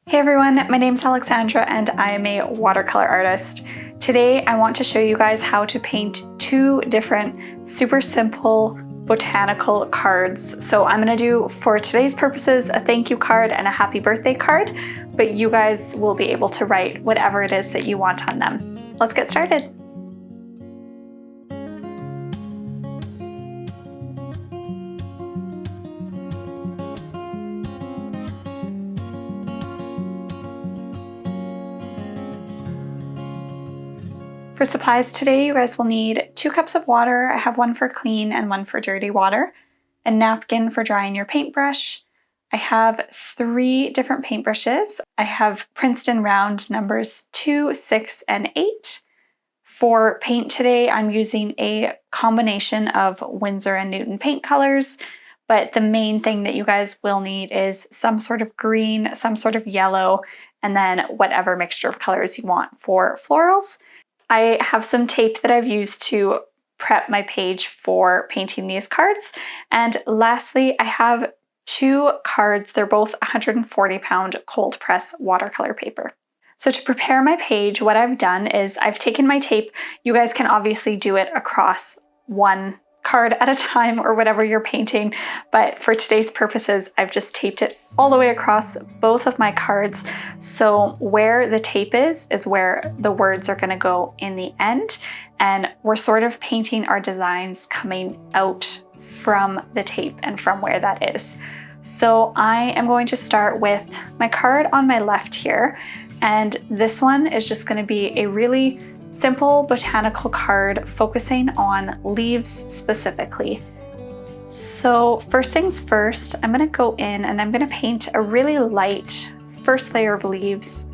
Hey everyone, my name's Alexandra and I am a watercolor artist. Today I want to show you guys how to paint two different super simple botanical cards. So I'm gonna do, for today's purposes, a thank you card and a happy birthday card, but you guys will be able to write whatever it is that you want on them. Let's get started. For supplies today, you guys will need 2 cups of water. I have one for clean and one for dirty water. A napkin for drying your paintbrush. I have 3 different paintbrushes. I have Princeton round numbers 2, 6, and 8. For paint today, I'm using a combination of Winsor and Newton paint colors, but the main thing that you guys will need is some sort of green, some sort of yellow, and then whatever mixture of colors you want for florals. I have some tape that I've used to prep my page for painting these cards. And lastly, I have 2 cards. They're both 140-pound cold press watercolor paper. So to prepare my page, what I've done is I've taken my tape. You guys can obviously do it across one card at a time or whatever you're painting, but for today's purposes, I've just taped it all the way across both of my cards. So where the tape is where the words are going to go in the end, and we're sort of painting our designs coming out from the tape and from where that is. So I am going to start with my card on my left here, and this one is just going to be a really simple botanical card focusing on leaves specifically. So first things first, I'm going to go in and I'm going to paint a really light first layer of leaves.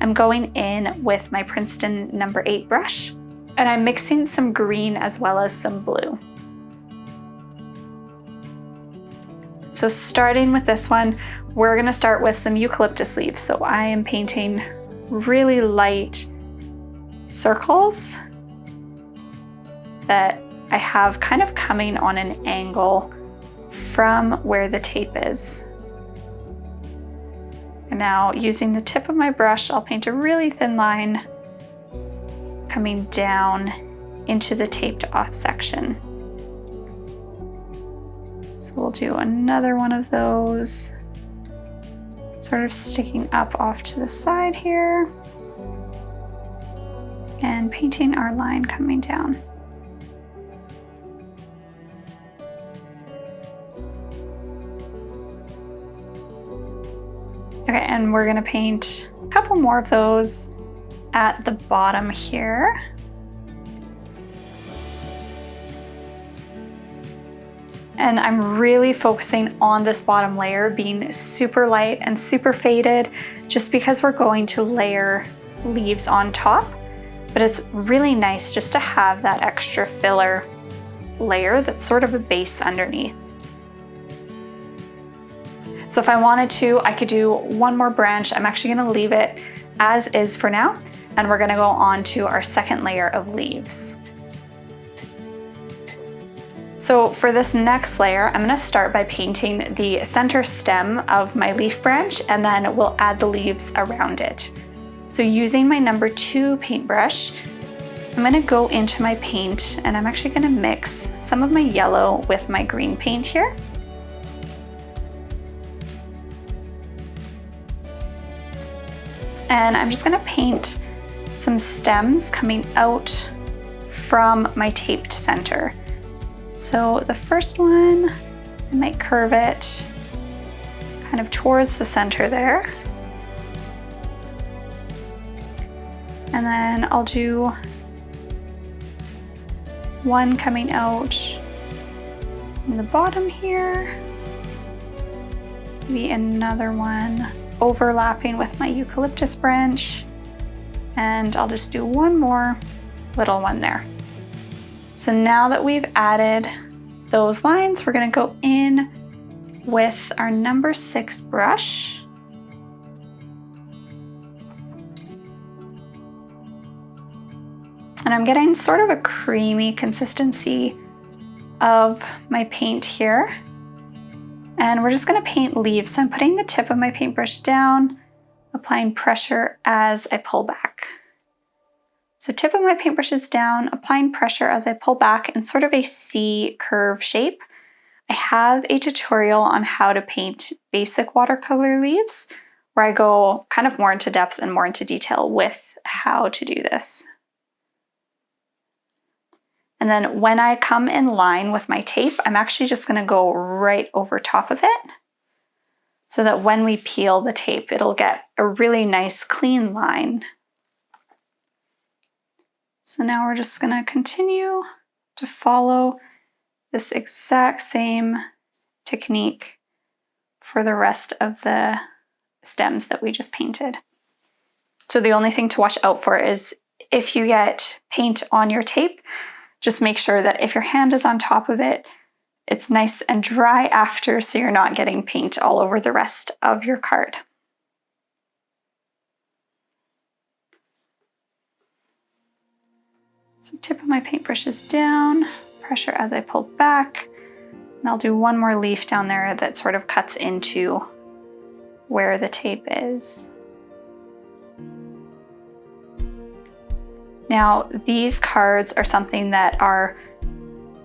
I'm going in with my Princeton number 8 brush, and I'm mixing some green as well as some blue. So starting with this one, we're going to start with some eucalyptus leaves. So I am painting really light circles that I have kind of coming on an angle from where the tape is. And now using the tip of my brush, I'll paint a really thin line coming down into the taped off section. So we'll do another one of those, sort of sticking up off to the side here, and painting our line coming down. Okay, and we're gonna paint a couple more of those at the bottom here. And I'm really focusing on this bottom layer being super light and super faded, just because we're going to layer leaves on top. But it's really nice just to have that extra filler layer that's sort of a base underneath. So if I wanted to, I could do one more branch. I'm actually gonna leave it as is for now, and we're gonna go on to our second layer of leaves. So for this next layer, I'm gonna start by painting the center stem of my leaf branch, and then we'll add the leaves around it. So using my number 2 paintbrush, I'm gonna go into my paint, and I'm actually gonna mix some of my yellow with my green paint here. And I'm just gonna paint some stems coming out from my taped center. So the first one, I might curve it kind of towards the center there. And then I'll do one coming out in the bottom here. Maybe another one overlapping with my eucalyptus branch. And I'll just do one more little one there. So now that we've added those lines, we're gonna go in with our number 6 brush. And I'm getting sort of a creamy consistency of my paint here. And we're just gonna paint leaves. So I'm putting the tip of my paintbrush down, applying pressure as I pull back. So tip of my paintbrush is down, applying pressure as I pull back in sort of a C curve shape. I have a tutorial on how to paint basic watercolor leaves, where I go kind of more into depth and more into detail with how to do this. And then when I come in line with my tape, I'm actually just going to go right over top of it so that when we peel the tape, it'll get a really nice clean line. So now we're just going to continue to follow this exact same technique for the rest of the stems that we just painted. So the only thing to watch out for is if you get paint on your tape, just make sure that if your hand is on top of it, it's nice and dry after so you're not getting paint all over the rest of your card. So tip of my paintbrush is down, pressure as I pull back, and I'll do one more leaf down there that sort of cuts into where the tape is. Now, these cards are something that are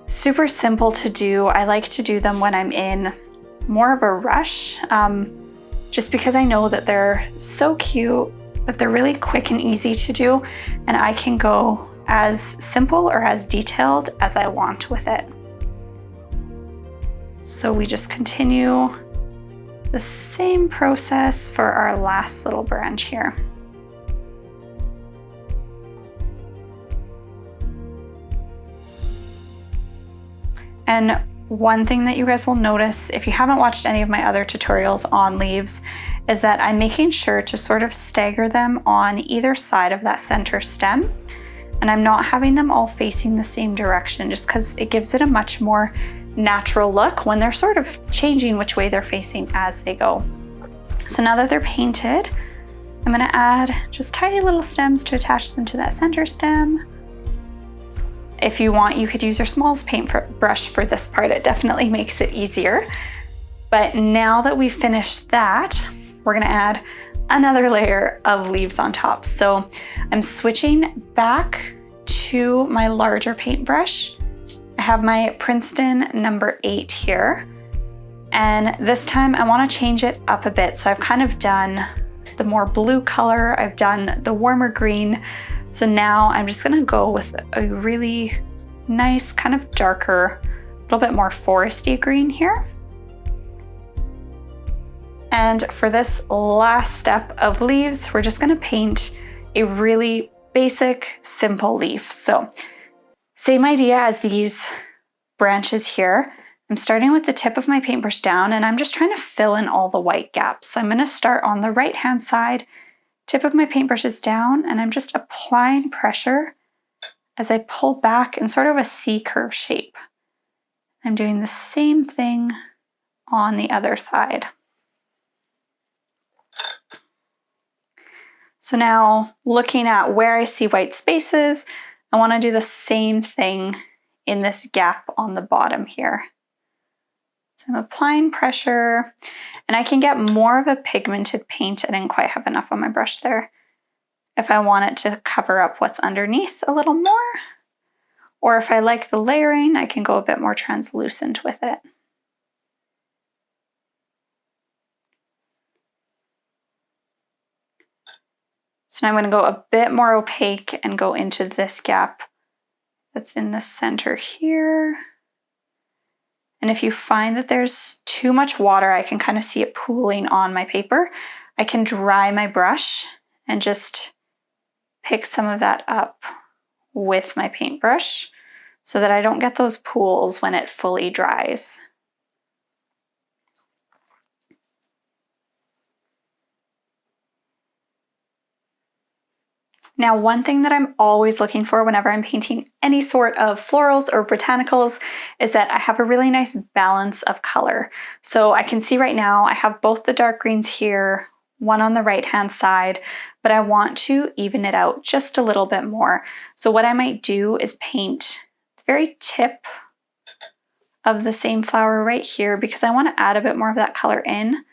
super simple to do. I like to do them when I'm in more of a rush, just because I know that they're so cute, but they're really quick and easy to do, and I can go as simple or as detailed as I want with it. So we just continue the same process for our last little branch here. And one thing that you guys will notice if you haven't watched any of my other tutorials on leaves is that I'm making sure to sort of stagger them on either side of that center stem. And I'm not having them all facing the same direction just because it gives it a much more natural look when they're sort of changing which way they're facing as they go. So now that they're painted, I'm going to add just tiny little stems to attach them to that center stem. If you want, you could use your smallest paintbrush for this part. It definitely makes it easier. But now that we've finished that, we're going to add another layer of leaves on top. So I'm switching back to my larger paintbrush. I have my Princeton number 8 here. And this time I want to change it up a bit. So I've kind of done the more blue color. I've done the warmer green. So now I'm just gonna go with a really nice, kind of darker, a little bit more foresty green here. And for this last step of leaves, we're just gonna paint a really basic, simple leaf. So same idea as these branches here. I'm starting with the tip of my paintbrush down and I'm just trying to fill in all the white gaps. So I'm gonna start on the right-hand side. Tip of my paintbrush is down and I'm just applying pressure as I pull back in sort of a C curve shape. I'm doing the same thing on the other side. So now looking at where I see white spaces, I want to do the same thing in this gap on the bottom here. So I'm applying pressure and I can get more of a pigmented paint. I didn't quite have enough on my brush there. If I want it to cover up what's underneath a little more, or if I like the layering, I can go a bit more translucent with it. So now I'm going to go a bit more opaque and go into this gap that's in the center here. And if you find that there's too much water, I can kind of see it pooling on my paper. I can dry my brush and just pick some of that up with my paintbrush so that I don't get those pools when it fully dries. Now, one thing that I'm always looking for whenever I'm painting any sort of florals or botanicals is that I have a really nice balance of color. So I can see right now I have both the dark greens here, one on the right-hand side, but I want to even it out just a little bit more. So what I might do is paint the very tip of the same flower right here because I want to add a bit more of that color in.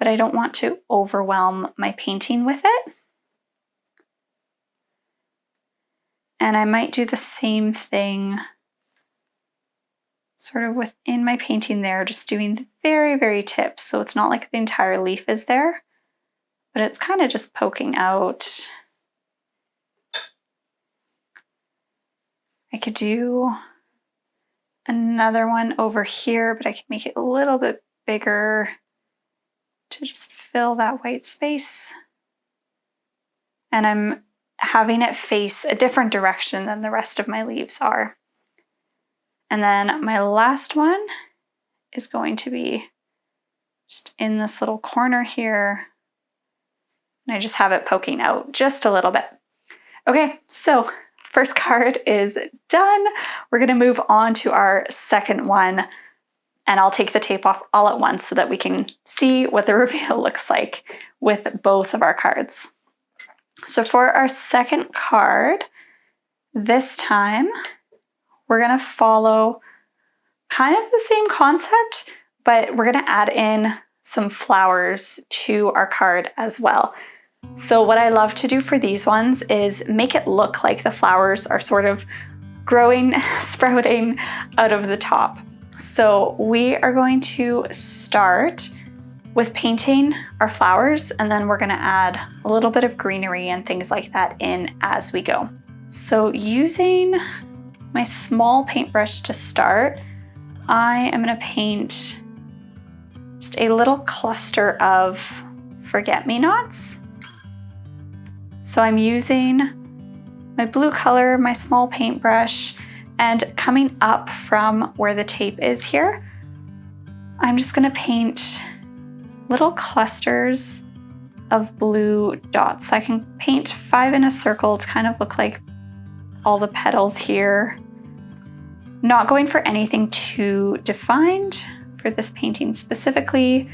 but I don't want to overwhelm my painting with it. And I might do the same thing sort of within my painting there, just doing the very, very tips. So it's not like the entire leaf is there, but it's kind of just poking out. I could do another one over here, but I can make it a little bit bigger to just fill that white space. And I'm having it face a different direction than the rest of my leaves are. And then my last one is going to be just in this little corner here. And I just have it poking out just a little bit. Okay, so first card is done. We're gonna move on to our second one, and I'll take the tape off all at once so that we can see what the reveal looks like with both of our cards. So for our second card, this time we're gonna follow kind of the same concept, but we're gonna add in some flowers to our card as well. So what I love to do for these ones is make it look like the flowers are sort of growing, sprouting out of the top. So we are going to start with painting our flowers, and then we're gonna add a little bit of greenery and things like that in as we go. So using my small paintbrush to start, I am gonna paint just a little cluster of forget-me-nots. So I'm using my blue color, my small paintbrush, and coming up from where the tape is here, I'm just gonna paint little clusters of blue dots. So I can paint 5 in a circle to kind of look like all the petals here. Not going for anything too defined for this painting specifically.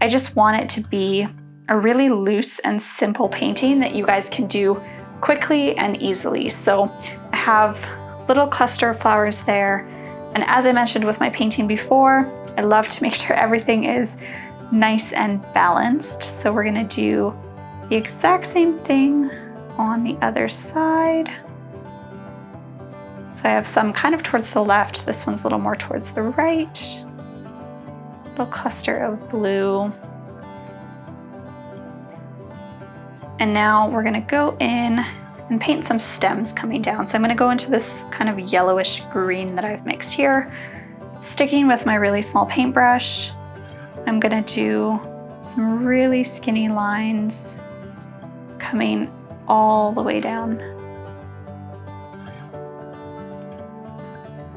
I just want it to be a really loose and simple painting that you guys can do quickly and easily. So I have a little cluster of flowers there. And as I mentioned with my painting before, I love to make sure everything is nice and balanced. So we're gonna do the exact same thing on the other side. So I have some kind of towards the left. This one's a little more towards the right. Little cluster of blue. And now we're gonna go in and paint some stems coming down. So I'm gonna go into this kind of yellowish green that I've mixed here. Sticking with my really small paintbrush, I'm gonna do some really skinny lines coming all the way down.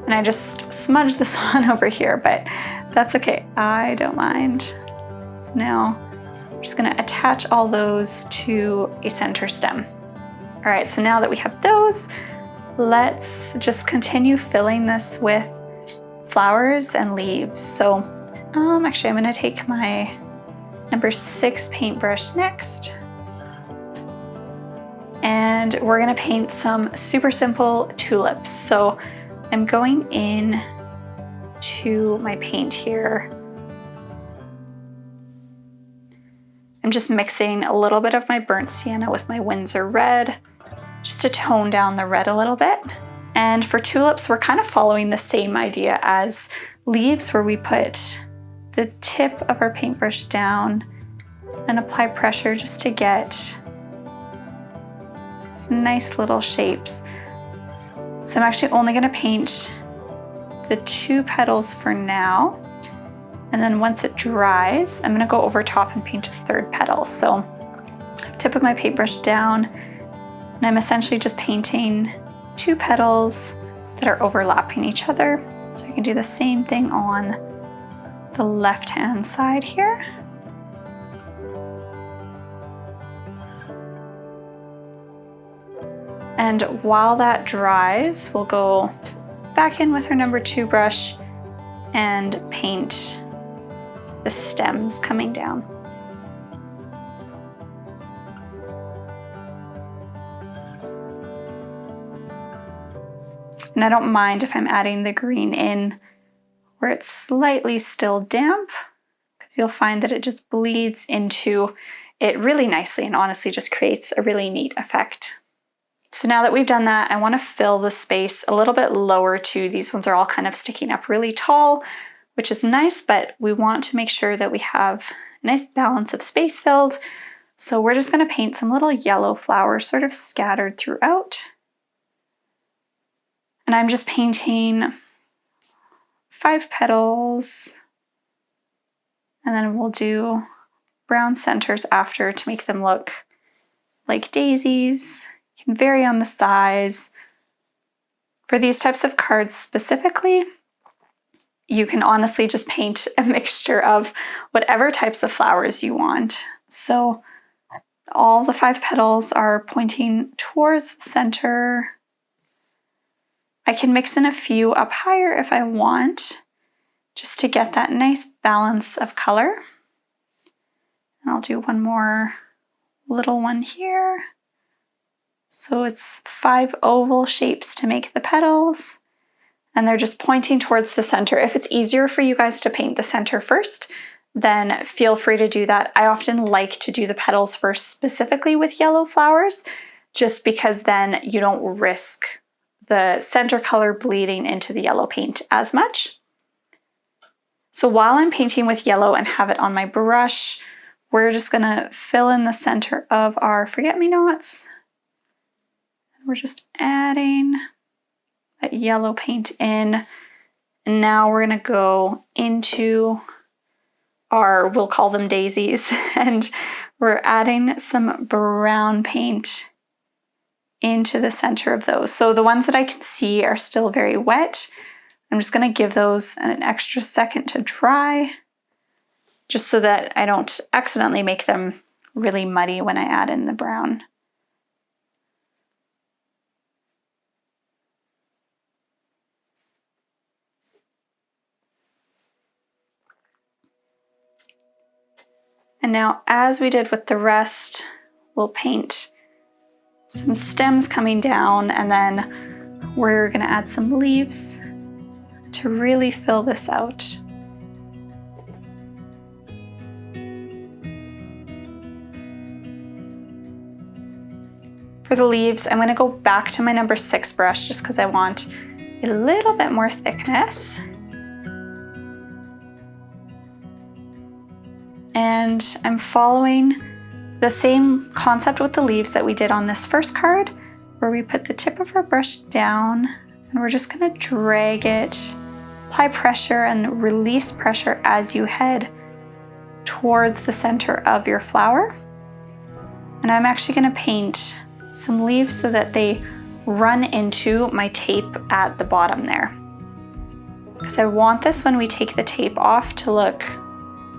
And I just smudged this one over here, but that's okay, I don't mind. So now I'm just gonna attach all those to a center stem. All right, so now that we have those, let's just continue filling this with flowers and leaves. So actually I'm gonna take my number 6 paintbrush next. And we're gonna paint some super simple tulips. So I'm going in to my paint here. I'm just mixing a little bit of my burnt sienna with my Winsor red, just to tone down the red a little bit. And for tulips, we're kind of following the same idea as leaves, where we put the tip of our paintbrush down and apply pressure just to get some nice little shapes. So I'm actually only gonna paint the 2 petals for now. And then once it dries, I'm gonna go over top and paint a 3rd petal. So tip of my paintbrush down, and I'm essentially just painting 2 petals that are overlapping each other. So I can do the same thing on the left-hand side here. And while that dries, we'll go back in with our number 2 brush and paint the stems coming down. And I don't mind if I'm adding the green in where it's slightly still damp, because because you'll find that it just bleeds into it really nicely and honestly just creates a really neat effect. So now that we've done that, I want to fill the space a little bit lower too. These ones are all kind of sticking up really tall, which is nice, but we want to make sure that we have a nice balance of space filled. So we're just going to paint some little yellow flowers sort of scattered throughout. And I'm just painting 5 petals, and then we'll do brown centers after to make them look like daisies. You can vary on the size. For these types of cards specifically, you can honestly just paint a mixture of whatever types of flowers you want. So all the 5 petals are pointing towards the center. I can mix in a few up higher if I want, just to get that nice balance of color. And I'll do one more little one here. So it's 5 oval shapes to make the petals, and they're just pointing towards the center. If it's easier for you guys to paint the center first, then feel free to do that. I often like to do the petals first, specifically with yellow flowers, just because then you don't risk the center color bleeding into the yellow paint as much. So while I'm painting with yellow and have it on my brush, we're just gonna fill in the center of our forget-me-nots. We're just adding that yellow paint in. And now we're gonna go into our, we'll call them daisies, and we're adding some brown paint into the center of those. So the ones that I can see are still very wet. I'm just gonna give those an extra second to dry, just so that I don't accidentally make them really muddy when I add in the brown. And now, as we did with the rest, we'll paint some stems coming down, and then we're gonna add some leaves to really fill this out. For the leaves, I'm gonna go back to my number 6 brush just because I want a little bit more thickness. And I'm following the same concept with the leaves that we did on this first card, where we put the tip of our brush down and we're just gonna drag it, apply pressure and release pressure as you head towards the center of your flower. And I'm actually gonna paint some leaves so that they run into my tape at the bottom there. Because I want this, when we take the tape off, to look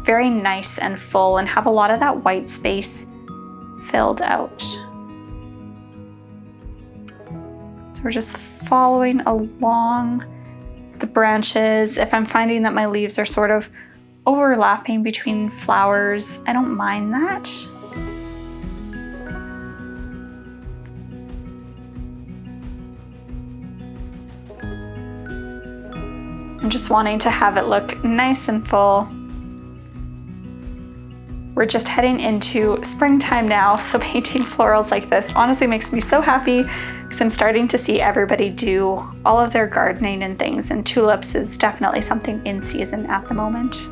very nice and full and have a lot of that white space filled out. So we're just following along the branches. If I'm finding that my leaves are sort of overlapping between flowers, I don't mind that. I'm just wanting to have it look nice and full. We're just heading into springtime now, so painting florals like this honestly makes me so happy, because I'm starting to see everybody do all of their gardening and things, and tulips is definitely something in season at the moment.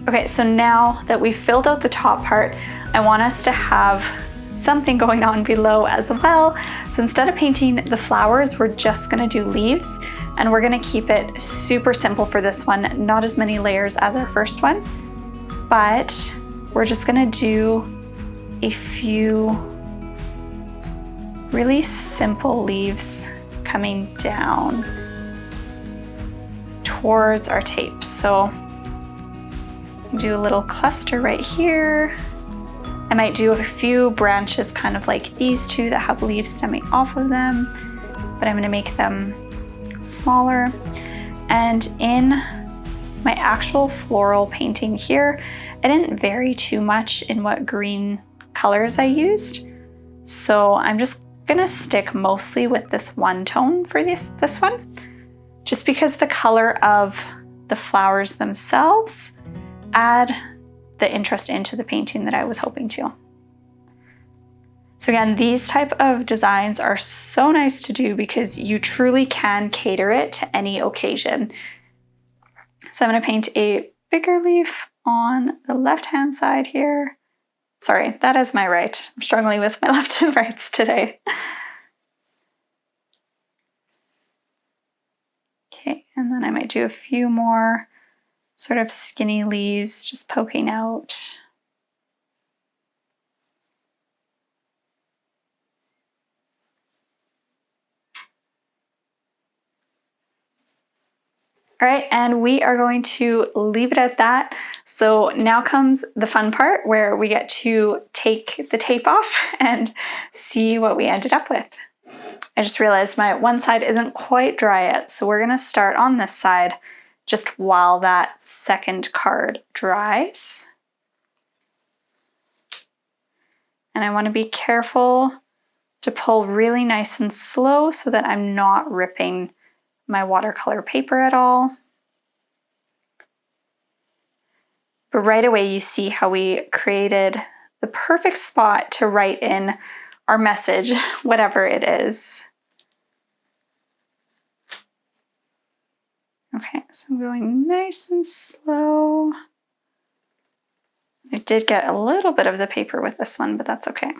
Okay, so now that we've filled out the top part, I want us to have something going on below as well. So instead of painting the flowers, we're just gonna do leaves, and we're gonna keep it super simple for this one, not as many layers as our first one, but we're just gonna do a few really simple leaves coming down towards our tape. So do a little cluster right here. I might do a few branches kind of like these two that have leaves stemming off of them, but I'm gonna make them smaller. And in my actual floral painting here, I didn't vary too much in what green colors I used. So I'm just gonna stick mostly with this one tone for this one, just because the color of the flowers themselves add the interest into the painting that I was hoping to. So again, these type of designs are so nice to do because you truly can cater it to any occasion. So I'm going to paint a bigger leaf on the left-hand side here. Sorry, that is my right. I'm struggling with my left and rights today. Okay, and then I might do a few more sort of skinny leaves just poking out. All right, and we are going to leave it at that. So now comes the fun part where we get to take the tape off and see what we ended up with. I just realized my one side isn't quite dry yet, so we're gonna start on this side just while that second card dries. And I wanna be careful to pull really nice and slow so that I'm not ripping my watercolor paper at all. But right away you see how we created the perfect spot to write in our message, whatever it is. Okay, so I'm going nice and slow. I did get a little bit of the paper with this one, but that's okay.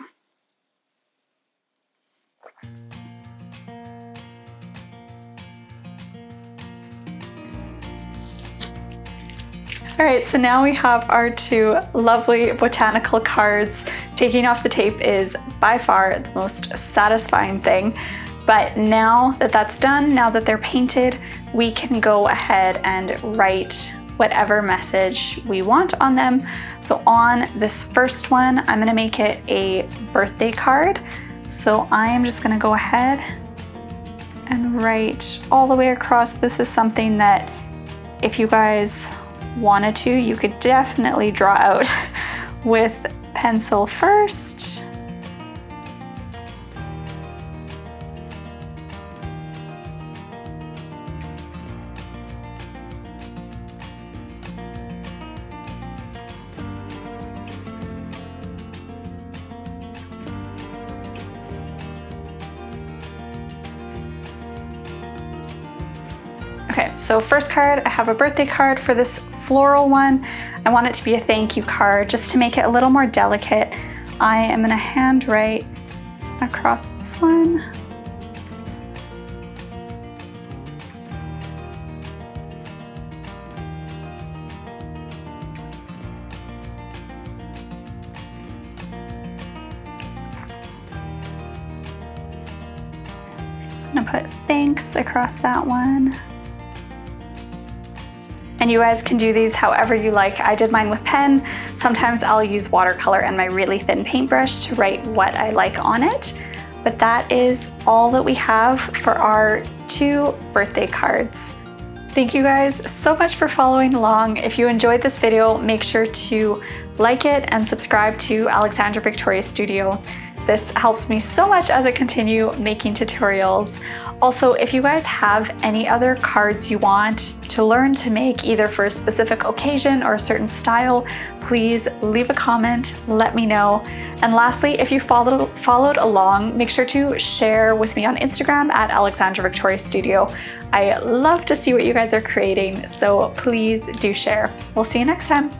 All right, so now we have our two lovely botanical cards. Taking off the tape is by far the most satisfying thing. But now that that's done, now that they're painted, we can go ahead and write whatever message we want on them. So on this first one, I'm gonna make it a birthday card. So I am just gonna go ahead and write all the way across. This is something that if you guys wanted to, you could definitely draw out with pencil first. Okay, so first card, I have a birthday card for this floral one. I want it to be a thank you card just to make it a little more delicate. I am gonna hand write across this one. Just gonna put thanks across that one. And you guys can do these however you like. I did mine with pen. Sometimes I'll use watercolor and my really thin paintbrush to write what I like on it. But that is all that we have for our two birthday cards. Thank you guys so much for following along. If you enjoyed this video, make sure to like it and subscribe to Alexandra Victoria Studio. This helps me so much as I continue making tutorials. Also, if you guys have any other cards you want to learn to make, either for a specific occasion or a certain style, please leave a comment, let me know. And lastly, if you followed along, make sure to share with me on Instagram at Alexandra Victoria Studio. I love to see what you guys are creating, so please do share. We'll see you next time.